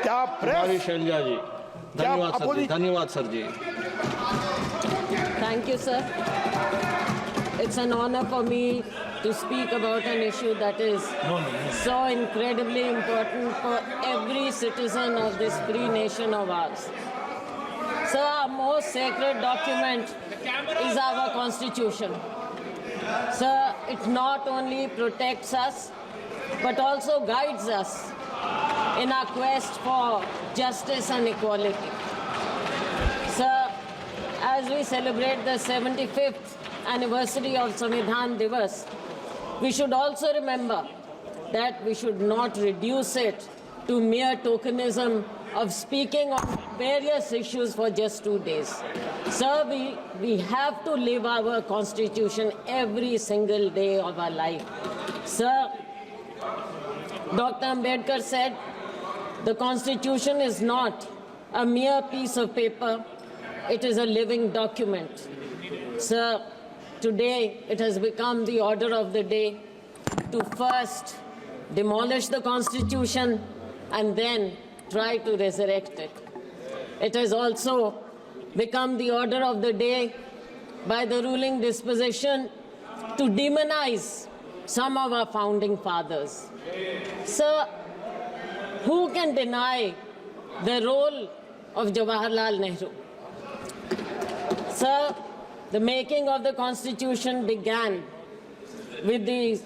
क्या प्रेस, शैलजा जी, धन्यवाद sir ji. Thank you, sir. It's an honor for me to speak about an issue that is so incredibly important for every citizen of this free nation of ours. Sir, our most sacred document is our Constitution. Sir, it not only protects us, but also guides us in our quest for justice and equality. Sir, as we celebrate the 75th anniversary of Samvidhan Divas, we should also remember that we should not reduce it to mere tokenism of speaking on various issues for just 2 days. Sir, we have to live our Constitution every single day of our life. Sir, Dr. Ambedkar said, the Constitution is not a mere piece of paper, it is a living document. Sir, today it has become the order of the day to first demolish the Constitution and then try to resurrect it. It has also become the order of the day by the ruling disposition to demonize some of our founding fathers. Sir, who can deny the role of Jawaharlal Nehru? Sir, the making of the Constitution began with the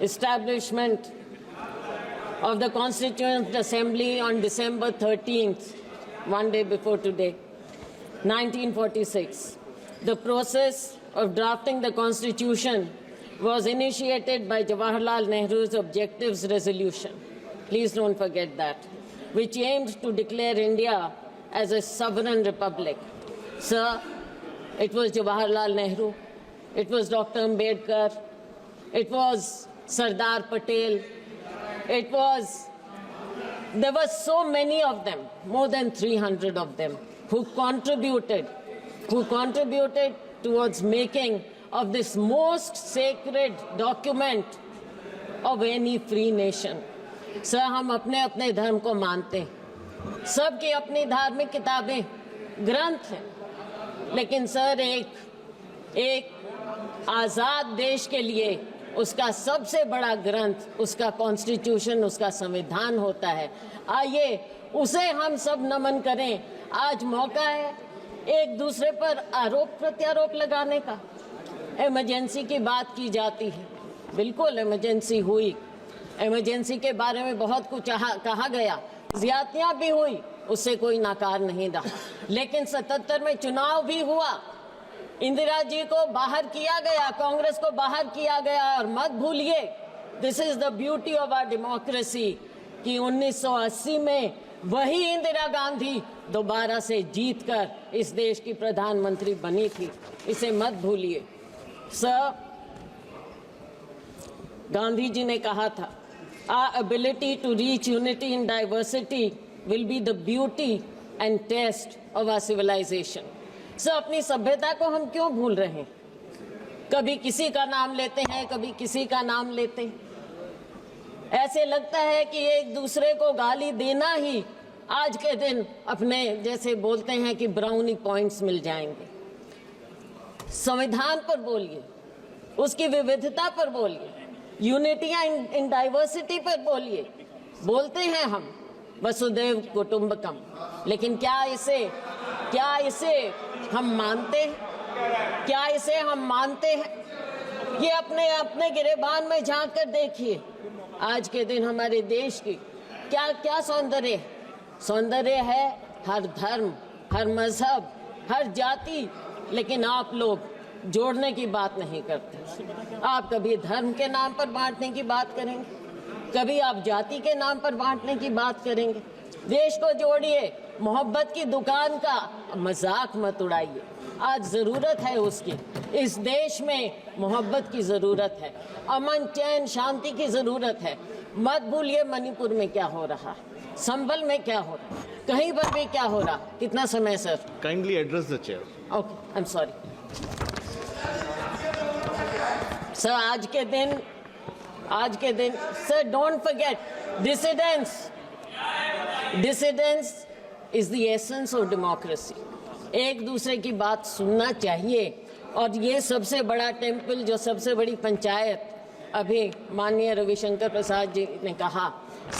establishment of the Constituent Assembly on December 13th, one day before today, 1946. The process of drafting the Constitution was initiated by Jawaharlal Nehru's Objectives Resolution. Please don't forget that, which aimed to declare India as a sovereign republic. Sir, it was Jawaharlal Nehru, it was Dr. Ambedkar, it was Sardar Patel, there were so many of them, more than 300 of them, who contributed towards making of this most sacred document of any free nation. Sir, हम अपने अपने धर्म को मानते हैं, सबकी अपनी धार्मिक किताबें, ग्रंथ हैं, लेकिन सर एक आज़ाद देश के लिए उसका सबसे बड़ा ग्रंथ उसका कॉन्स्टिट्यूशन, उसका संविधान होता है। आइए उसे हम सब नमन करें। आज मौका है एक दूसरे पर आरोप प्रत्यारोप लगाने का। इमरजेंसी की बात की जाती है, बिल्कुल इमरजेंसी हुई, इमरजेंसी के बारे में बहुत कुछ कहा गया, ज्यादतियां भी हुई, उससे कोई नकार नहीं रहा, लेकिन 77 में चुनाव भी हुआ, इंदिरा जी को बाहर किया गया, कांग्रेस को बाहर किया गया। और मत भूलिए, this is the beauty of our democracy कि 1980 में वही इंदिरा गांधी दोबारा से जीतकर इस देश की प्रधानमंत्री बनी थी, इसे मत भूलिए। सर, गांधी जी ने कहा था, our ability to reach unity in diversity will be the beauty and test of our civilization. Sir, अपनी सभ्यता को हम क्यों भूल रहे हैं? कभी किसी का नाम लेते हैं, कभी किसी का नाम लेते हैं। ऐसे लगता है कि एक दूसरे को गाली देना ही आज के दिन अपने जैसे बोलते हैं कि ब्राउनी पॉइंट्स मिल जाएंगे। संविधान पर बोलिए, उसकी विविधता पर बोलिए, यूनिटी इन डाइवर्सिटी पर बोलिए। बोलते हैं हम वसुधैव कुटुंबकम, लेकिन क्या इसे हम मानते हैं? क्या इसे हम मानते हैं? ये अपने गिरेबान में झांक कर देखिए, आज के दिन हमारे देश की क्या क्या सौंदर्य है। सौंदर्य है हर धर्म, हर मजहब, हर जाति, लेकिन आप लोग जोड़ने की बात नहीं करते। आप कभी धर्म के नाम पर बांटने की बात करेंगे, कभी आप जाति के नाम पर बांटने की बात करेंगे। देश को जोड़िए, मोहब्बत की दुकान का मजाक मत उड़ाइए। आज जरूरत है उसकी, इस देश में मोहब्बत की जरूरत है, अमन चैन शांति की जरूरत है। मत भूलिए मणिपुर में क्या हो रहा, संभल में क्या हो रहा, कहीं पर भी क्या हो रहा। कितना समय सर? Kindly address the chair. Okay, I am sorry sir. आज के दिन sir, don't forget dissidents, dissidence is the essence of democracy. एक दूसरे की बात सुनना चाहिए। और ये सबसे बड़ा टेम्पल, जो सबसे बड़ी पंचायत, अभी माननीय रविशंकर प्रसाद जी ने कहा,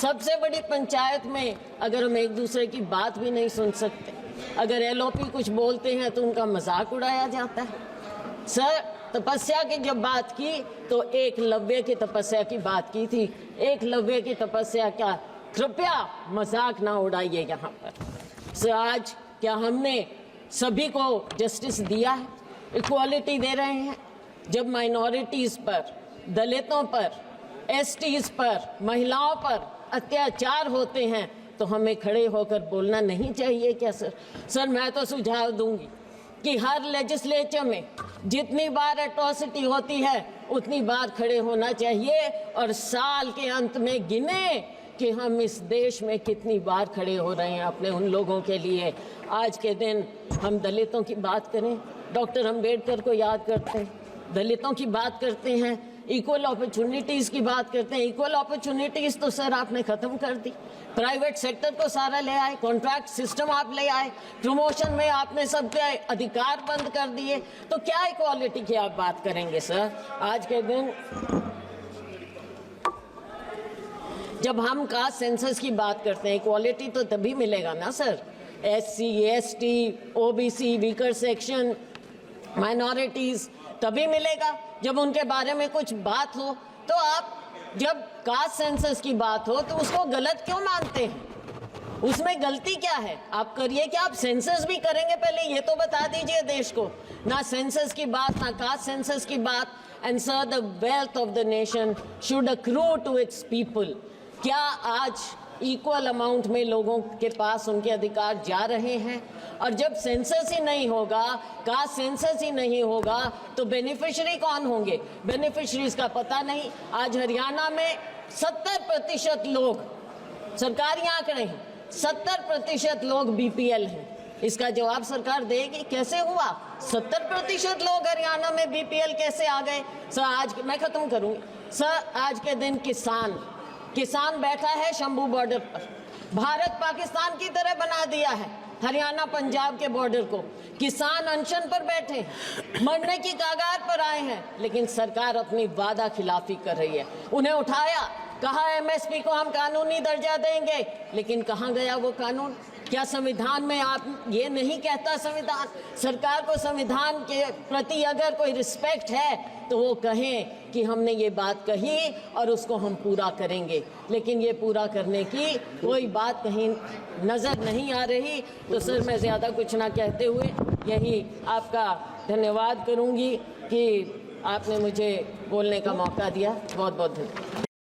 सबसे बड़ी पंचायत में अगर हम एक दूसरे की बात भी नहीं सुन सकते, अगर एलओपी कुछ बोलते हैं तो उनका मजाक उड़ाया जाता है। सर, तपस्या की जब बात की तो एकलव्य की तपस्या की बात की थी। एकलव्य की तपस्या का कृपया मजाक ना उड़ाइए यहाँ पर। सर, आज क्या हमने सभी को जस्टिस दिया है, इक्वालिटी दे रहे हैं? जब माइनॉरिटीज पर, दलितों पर, एसटीज पर, महिलाओं पर अत्याचार होते हैं तो हमें खड़े होकर बोलना नहीं चाहिए क्या सर? सर, मैं तो सुझाव दूंगी कि हर लेजिस्लेचर में जितनी बार एट्रॉसिटी होती है उतनी बार खड़े होना चाहिए और साल के अंत में गिने कि हम इस देश में कितनी बार खड़े हो रहे हैं अपने उन लोगों के लिए। आज के दिन हम दलितों की बात करें, डॉक्टर अंबेडकर को याद करते हैं, दलितों की बात करते हैं, इक्वल अपॉर्चुनिटीज की बात करते हैं। इक्वल अपॉर्चुनिटीज तो सर आपने खत्म कर दी। प्राइवेट सेक्टर को सारा ले आए, कॉन्ट्रैक्ट सिस्टम आप ले आए, प्रमोशन में आपने सबके अधिकार बंद कर दिए, तो क्या इक्वालिटी की आप बात करेंगे सर? आज के दिन जब हम कास्ट सेंसस की बात करते हैं, इक्वालिटी तो तभी मिलेगा ना sir. SC, ST, OBC, weaker section, minorities तभी मिलेगा जब उनके बारे में कुछ बात हो। तो आप जब कास्ट सेंसस की बात हो तो उसको गलत क्यों मानते हैं? उसमें गलती क्या है? आप करिए कि आप सेंसस भी करेंगे, पहले ये तो बता दीजिए देश को। ना सेंसस की बात, ना कास्ट सेंसस की बात। And sir, the wealth of the nation should accrue to its people. क्या आज इक्वल अमाउंट में लोगों के पास उनके अधिकार जा रहे हैं? और जब सेंसस ही नहीं होगा, कास्ट सेंसस ही नहीं होगा, तो बेनिफिशियरी कौन होंगे? बेनिफिशियरीज का पता नहीं। आज हरियाणा में 70% लोग, सरकारी आंकड़े हैं, 70% लोग BPL हैं। इसका जवाब सरकार देगी। कैसे हुआ? 70% लोग हरियाणा में BPL कैसे आ गए? सर, आज मैं खत्म करूंगी। सर, आज के दिन किसान बैठा है शंभू बॉर्डर पर। भारत पाकिस्तान की तरह बना दिया है हरियाणा पंजाब के बॉर्डर को। किसान अनशन पर बैठे, मरने की कगार पर आए हैं, लेकिन सरकार अपनी वादा खिलाफी कर रही है। उन्हें उठाया, कहा MSP को हम कानूनी दर्जा देंगे, लेकिन कहाँ गया वो कानून? क्या संविधान में आप ये नहीं कहता? संविधान, सरकार को संविधान के प्रति अगर कोई रिस्पेक्ट है तो वो कहें कि हमने ये बात कही और उसको हम पूरा करेंगे, लेकिन ये पूरा करने की कोई बात कहीं नजर नहीं आ रही। तो सर, मैं ज्यादा कुछ ना कहते हुए यही आपका धन्यवाद करूंगी कि आपने मुझे बोलने का मौका दिया। बहुत बहुत धन्यवाद।